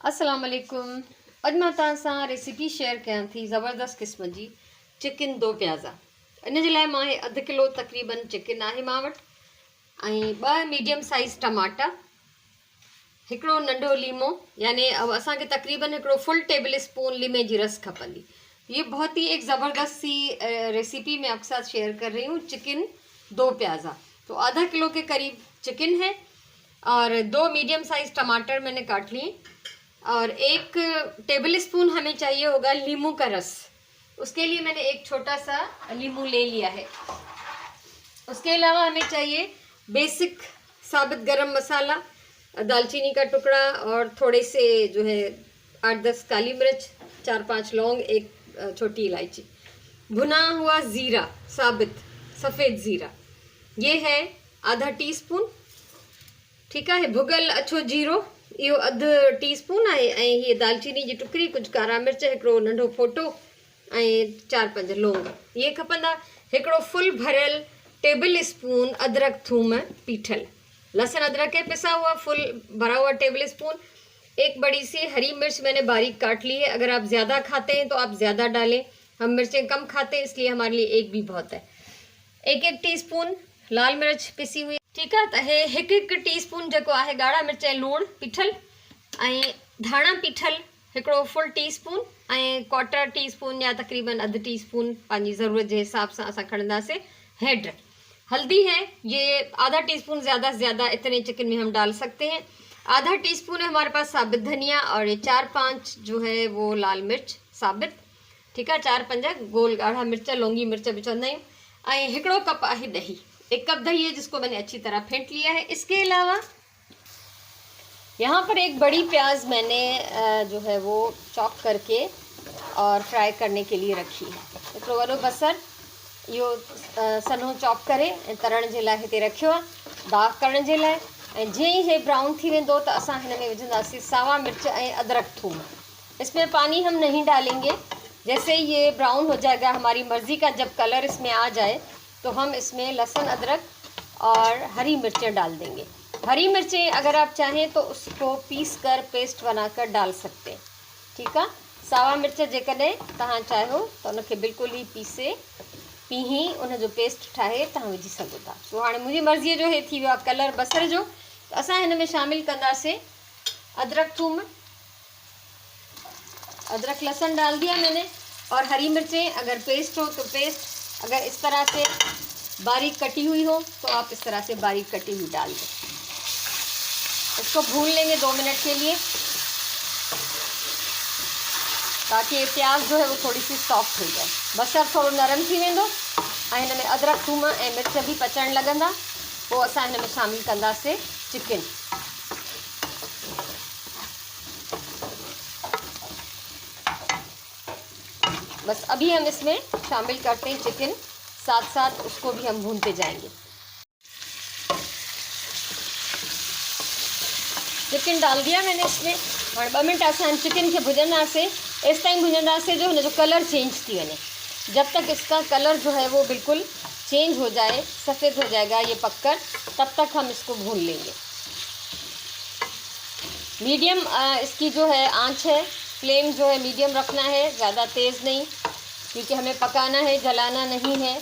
अस्सलाम वालेकुम। अॼु मां तव्हां सां रेसिपी शेयर कयां थी ज़बरदस्त क़िस्म जी चिकन दो प्याज़ा। इन जे लाइ मां अधु किलो तक़रीबन चिकन आहे मां वटि ऐं 2 मीडियम साइज़ टमाटा, हिकिड़ो नंढो लीमो यानी असांखे तक़रीबन हिकिड़ो फुल टेबल स्पून लीमे जी रस खपंदी। ये बहुत ही एक ज़बरदस्त सी रेसिपी मैं आपके साथ शेयर कर रही हूँ, चिकन दो प्याज़ा। तो आधा किलो के करीब चिकन है और 2 मीडियम साइज़ टमाटर मैंने काट लिए और 1 टेबल स्पून हमें चाहिए होगा लीमू का रस। उसके लिए मैंने एक छोटा सा लीमू ले लिया है। उसके अलावा हमें चाहिए बेसिक साबुत गरम मसाला, दालचीनी का टुकड़ा और थोड़े से जो है 8-10 काली मिर्च, 4-5 लौंग, एक छोटी इलायची, भुना हुआ ज़ीरा साबित सफ़ेद ज़ीरा ये है आधा टीस्पून। ठीक है, भुगल अछो जीरो यो अधु टीस्पून है ऐं हीअ दालचीनी जी टुकड़ी, कुछ कारा मिर्च, हिकिड़ो नंढो फोटो ऐं 4-5 लौंग ये खपंदा। हिकिड़ो फुल भरियल टेबल स्पून अदरक थूम पीठल, लहसुन अदरक के पिसा हुआ फुल भरा हुआ टेबल स्पून। एक बड़ी सी हरी मिर्च मैंने बारीक काट ली है, अगर आप ज़्यादा खाते हैं तो आप ज़्यादा डालें, हम मिर्चें कम खाते हैं इसलिए हमारे लिए एक भी बहुत है। 1-1 टीस्पून लाल मिर्च पिसी हुई। ठीक है, तो हे 1-1 टीस्पून जो है ॻाढ़ा मिर्च ऐं लूणु पीठल ऐं धाणा पीठल हिकिड़ो फुल टीस्पून ऐं 1/4 टीस्पून या तक़रीबन अधु टीस्पून पंहिंजी ज़रूरत के हिसाब से असां खणंदासीं हेड। हल्दी है ये आधा टीस्पून, ज़्यादा से ज़्यादा इतने चिकन में हम डाल सकते हैं। आधा टीस्पून है हमारे पास साबित धनिया और ये 4-5 जो है वो लाल मिर्च साबित। ठीक है, 4-5 गोल गाढ़ा मिर्च, लौंगी मिर्च भी चवंदा आहियूं ऐं हिकिड़ो कप आहे दही, 1 कप दही है जिसको मैंने अच्छी तरह फेंट लिया है। इसके अलावा यहाँ पर एक बड़ी प्याज मैंने जो है वो चॉप करके और फ्राई करने के लिए रखी है। हिकिड़ो वॾो बसर यो सन्हो चॉप करे तरण जे लाइ हिते रखियो आहे, दाग करण जे लाइ। ऐं जीअं ही हे ब्राउन थी वेंदो त असां हिन में विझंदासीं सावा मिर्च ऐं अदरक थूम। इसमें पानी हम नहीं डालेंगे, जैसे ही ये ब्राउन हो जाएगा हमारी मर्ज़ी का जब कलर इसमें आ जाए तो हम इसमें लहसुन अदरक और हरी मिर्चें डाल देंगे। हरी मिर्चें अगर आप चाहें तो उसको पीस कर पेस्ट बनाकर डाल सकते हैं। ठीक है, सावा मिर्च जेकॾहिं तव्हां चाहियो तो उनखे बिल्कुल ही पीसे पीही उन जो पेस्ट ठाहे तव्हां विझी सघो था। तो हाणे मुंहिंजी मर्ज़ीअ जो हे थी वियो आहे कलर बसर जो, तो असां हिन में शामिल कंदासीं अदरक थूम। अदरक लहसुन डाल दिया मैंने और हरी मिर्चें अगर पेस्ट हो तो पेस्ट, अगर इस तरह से बारीक कटी हुई हो तो आप इस तरह से बारीक कटी हुई डाल दें। इसको भून लेंगे 2 मिनट के लिए ताकि ये प्याज जो है वो थोड़ी सी सॉफ्ट हो जाए। बसर थोड़ा नरम थी वेंदो ऐं हिन में अदरक थूम ऐं मिर्च भी पचण लगंदा, पोइ असां हिन में शामिल कंदासीं चिकन। बस अभी हम इसमें शामिल करते हैं चिकन, साथ साथ उसको भी हम भूनते जाएंगे। चिकन डाल दिया मैंने इसमें और 2 मिनट असां चिकन के भुजंदासीं। इस टाइम भुजंदासीं जो हुन जो कलर चेंज थी वञे, जब तक इसका कलर जो है वो बिल्कुल चेंज हो जाए, सफ़ेद हो जाएगा ये पककर, तब तक हम इसको भून लेंगे। मीडियम इसकी जो है आंच है, फ्लेम जो है मीडियम रखना है, ज़्यादा तेज़ नहीं, क्योंकि हमें पकाना है, जलाना नहीं है।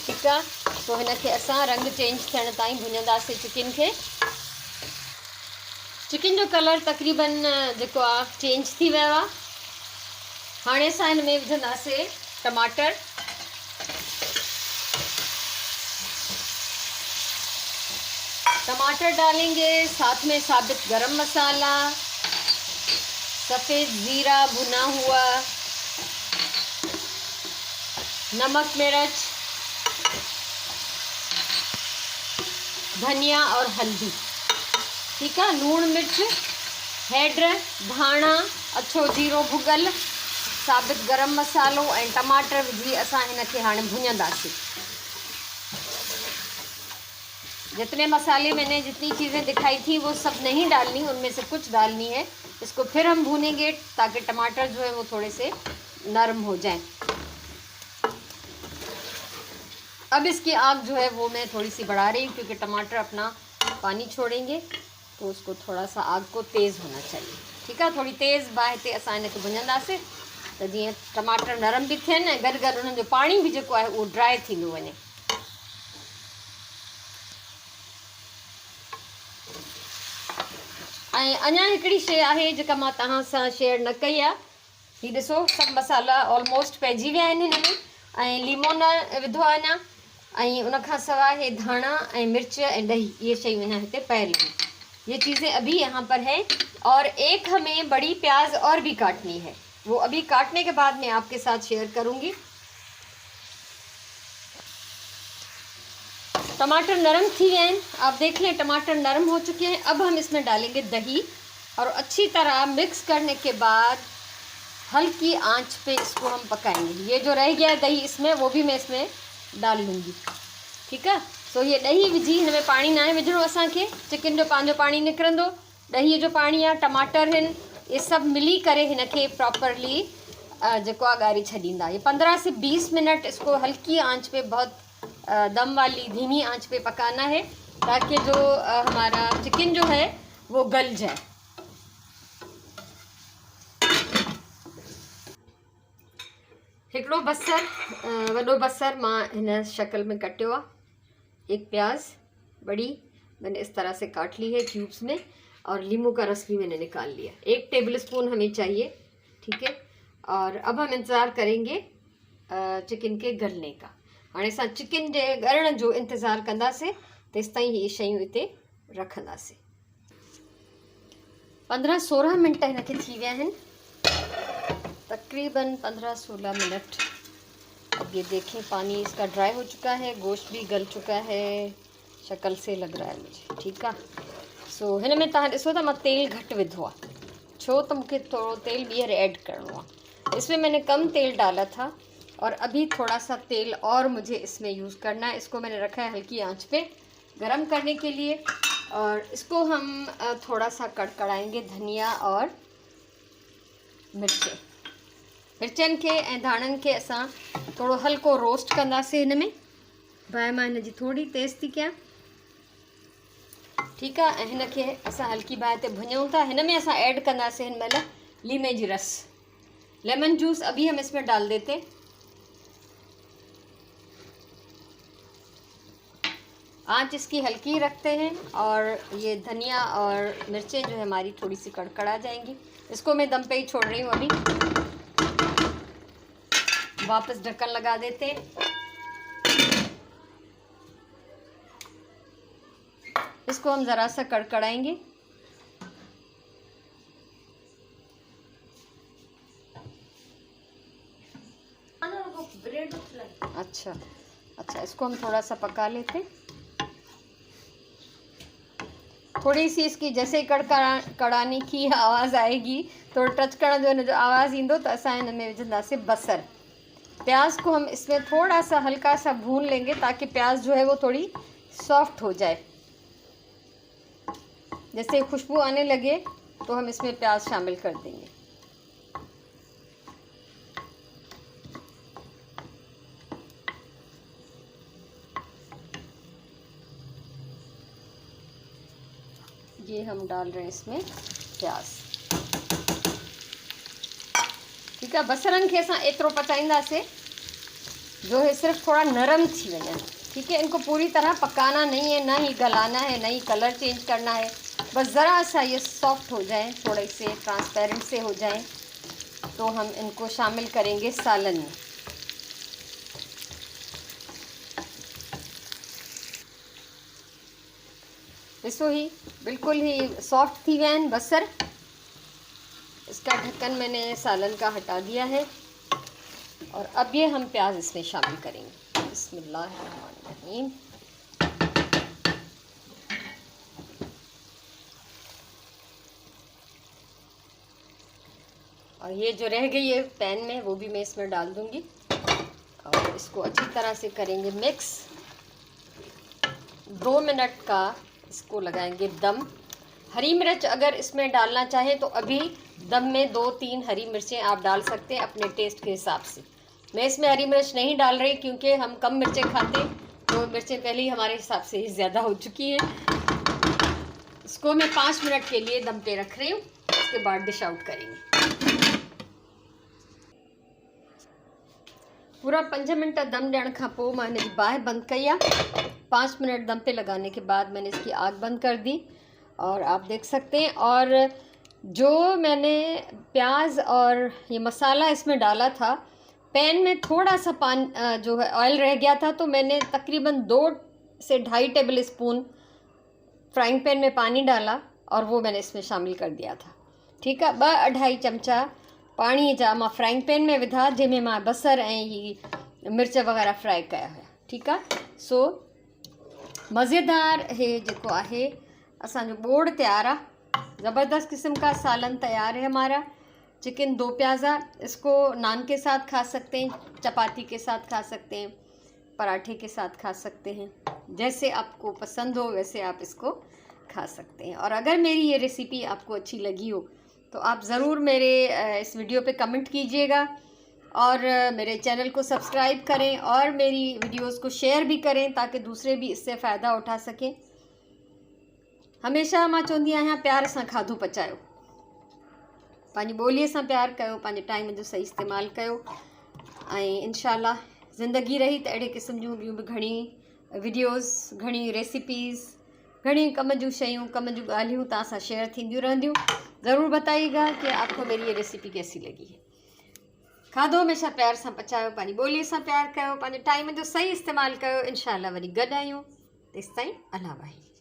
ठीक है, तो हिनखे असां रंग चेंज थियण ताईं भुञंदासीं चिकन के। चिकन जो कलर तक़रीबन जेको आहे चेंज थी वियो आहे। हाणे असां हिन में विझंदासीं टमाटर। टमाटर डालेंगे, साथ में साबित गरम मसाला, सफ़ेद ज़ीरा भुना हुआ, नमक मिर्च, धनिया और हल्दी। ठीक है, लूण मिर्च, हेड, धाणा, अछो जीरो भुगल, साबित गरम मसालो ऐं टमाटर विझी असां हिनखे हाणे भुञंदासीं। जितने मसाले मैंने जितनी चीज़ें दिखाई थी वो सब नहीं डालनी, उनमें से कुछ डालनी है। इसको फिर हम भूनेंगे ताकि टमाटर जो है वो थोड़े से नरम हो जाएं। अब इसकी आग जो है वो मैं थोड़ी सी बढ़ा रही हूँ क्योंकि टमाटर अपना पानी छोड़ेंगे। पोइ उसको थोड़ा सा आग को तेज़ होना चाहिए। ठीकु आहे, थोड़ी तेज़ बाहि ते असां हिनखे भुञंदासीं त जीअं टमाटर नरम बि थियनि ऐं गॾु गॾु उन्हनि जो पाणी बि जेको आहे उहो ड्राई थींदो वञे। ऐं अञा हिकिड़ी शइ आहे जेका मां तव्हां सां शेयर न कई आहे। हीअ ॾिसो, सभु मसाला ऑलमोस्ट पइजी विया आहिनि हिन में, ऐं लीमो न विधो आहे अञा, ऐं उनखां सवाइ हे धाणा ऐं मिर्च ऐं ॾही, ये शयूं अञा हिते पयल हैं। ये चीज़ें अभी यहाँ पर हैं, और एक हमें बड़ी प्याज और भी काटनी है, वो अभी काटने के बाद मैं आपके साथ शेयर करूँगी। टमाटर नरम थी गए हैं, आप देख लें टमाटर नरम हो चुके हैं। अब हम इसमें डालेंगे दही, और अच्छी तरह मिक्स करने के बाद हल्की आंच पे इसको हम पकाएंगे। ये जो रह गया है दही इसमें, वो भी मैं इसमें डाल लूँगी। ठीकु आहे, सो ये ॾही विझी, हिन में पाणी नाहे विझणो असांखे, चिकन जो पंहिंजो पाणी निकिरंदो, ॾहीअ जो पाणी आहे, टमाटर आहिनि, ये सभु मिली करे हिनखे प्रॉपरली जेको आहे ॻारे छॾींदा। ये 15 से 20 मिनट इसको हल्की आंच पे, बहुत दम वाली धीमी आंच पे पकाना है, ताकि जो हमारा चिकन जो है वो गल जाए। हिकिड़ो बसर, वॾो बसर मां हिन शक्ल में कटियो आहे। एक प्याज बड़ी मैंने इस तरह से काट ली है क्यूब्स में, और नींबू का रस भी मैंने निकाल लिया। 1 टेबल स्पून हमें चाहिए। ठीक है, और अब हम इंतज़ार करेंगे चिकन के गलने का। हाणे असां चिकन जे ॻरण जो इंतज़ार कंदासीं, तेसिताईं हीअ शयूं हिते रखंदासीं। 15-16 मिनट हिनखे थी विया आहिनि, तकरीबन 15-16 मिनट। अब ये देखें पानी इसका ड्राई हो चुका है, गोश्त भी गल चुका है, शक्ल से लग रहा है मुझे। ठीकु आहे, सो हिन में तव्हां ॾिसो त मां तेल घटि विधो आहे, छो त मूंखे थोड़ो तेल ॿीहर ऐड करिणो आहे। इसमें मैंने कम तेल डाला था, और अभी थोड़ा सा तेल और मुझे इसमें यूज़ करना है। इसको मैंने रखा है हल्की आंच पे गरम करने के लिए, और इसको हम थोड़ा सा कड़कड़ाएंगे धनिया और मिर्चनि खे ऐं धाणनि खे असां थोड़ो हल्को रोस्ट कंदासीं हिन में। बाहि मां हिन जी थोड़ी तेज़ थी कयां। ठीकु आहे, ऐं हिन खे असां हल्की बाहि ते भुञूं था। हिन में असां ऐड कंदासीं हिन महिल लीमे जी रस, लेमन जूस अभी हम इसमें डाल देते। आंच इसकी हल्की रखते हैं, और ये धनिया और मिर्चें जो है हमारी थोड़ी सी कड़कड़ा जाएंगी। इसको मैं दम पे ही छोड़ रही हूँ अभी। वापस ढक्कन लगा देते हैं। इसको हम ज़रा सा कड़कड़ाएंगे। अच्छा, इसको हम थोड़ा सा पका लेते हैं। थोड़ी सी इसकी जैसे ही कड़ानी की आवाज़ आएगी, तो टच करण जो आवाज़ ईंदो, तो असां हिन में विझंदासीं बसर। प्याज को हम इसमें थोड़ा सा हल्का सा भून लेंगे, ताकि प्याज जो है वो थोड़ी सॉफ्ट हो जाए। जैसे खुशबू आने लगे तो हम इसमें प्याज शामिल कर देंगे। ये हम डाल रहे हैं इसमें प्याज। ठीक है, बसरनि खे असां एतिरो पचाईंदासीं जो है सिर्फ थोड़ा नरम थी वञनि। ठीक है, इनको पूरी तरह पकाना नहीं है, ना ही गलाना है, ना ही कलर चेंज करना है, बस ज़रा सा ये सॉफ्ट हो जाएं, थोड़े से ट्रांसपेरेंट से हो जाएं, तो हम इनको शामिल करेंगे सालन में। ॾिसो ही बिल्कुल ही सॉफ्ट थी विया आहिनि बसर। इसका ढक्कन मैंने सालन का हटा दिया है, और अब ये हम प्याज इसमें शामिल करेंगे। बिस्मिल्लाहिर्रहमानिर्रहीम। और ये जो रह गई है पैन में, वो भी मैं इसमें डाल दूंगी, और इसको अच्छी तरह से करेंगे मिक्स। 2 मिनट का इसको लगाएंगे दम। हरी मिर्च अगर इसमें डालना चाहें तो अभी दम में 2-3 हरी मिर्चें आप डाल सकते हैं अपने टेस्ट के हिसाब से। मैं इसमें हरी मिर्च नहीं डाल रही, क्योंकि हम कम मिर्चें खाते हैं, तो मिर्चें पहले ही हमारे हिसाब से ही ज़्यादा हो चुकी हैं। इसको मैं 5 मिनट के लिए दम पे रख रही हूँ, उसके बाद डिश आउट करेंगे। पूरा 5 मिनट दम ॾियण खां पोइ मां हिनजी बाहि बंदि कई आहे। 5 मिनट दम पे लगाने के बाद मैंने इसकी आग बंद कर दी और आप देख सकते हैं। और जो मैंने प्याज और ये मसाला इसमें डाला था, पैन में थोड़ा सा पानी जो है ऑयल रह गया था, तो मैंने तकरीबन 2 से 2.5 टेबल स्पून फ्राइंग पैन में पानी डाला और वो मैंने इसमें शामिल कर दिया था। ठीक आहे, 2-2.5 चमचा पाणी जा मां फ्राइंग पैन में विधा, जंहिंमें मां बसर ऐं ही मिर्च वग़ैरह फ्राई कया हुया। ठीकु आहे, सो मज़ेदार हे जेको आहे असांजो बोड़ तैयार आहे। ज़बरदस्त किस्म का सालन तैयार है हमारा, चिकन 2 प्याज़ा। इसको नान के साथ खा सकते हैं, चपाती के साथ खा सकते हैं, पराठे के साथ खा सकते हैं, जैसे आपको पसंद हो वैसे आप इसको खा सकते हैं। और अगर मेरी ये रेसिपी आपको अच्छी लगी हो तो आप ज़रूर मेरे इस वीडियो पे कमेंट कीजिएगा और मेरे चैनल को सब्सक्राइब करें और मेरी वीडियोस को शेयर भी करें ताकि दूसरे भी इससे फ़ायदा उठा सकें। हमेशा मां चवंदी आहियां प्यार सां खाधो पचायो, पंहिंजी ॿोलीअ सां प्यार कयो, पंहिंजे टाइम जो सही इस्तेमालु कयो ऐं इंशाल्लाह ज़िंदगी रही त अहिड़े क़िस्म जूं ॿियूं बि घणी वीडियोस, घणी रेसिपीज़, घणी कम जूं शयूं, कम जूं ॻाल्हियूं तव्हां सां शेयर थींदियूं रहंदियूं। ज़रूर बताइएगा कि आपको मेरी ये रेसिपी कैसी लगी है। खाधो हमेशा प्यार सां पचायो, पंहिंजी ॿोलीअ सां प्यार कयो, पंहिंजे टाइम जो सही इस्तेमालु कयो। इंशाल्लाह वरी गॾु आहियूं, तेसिताईं अल्लाह वाहे।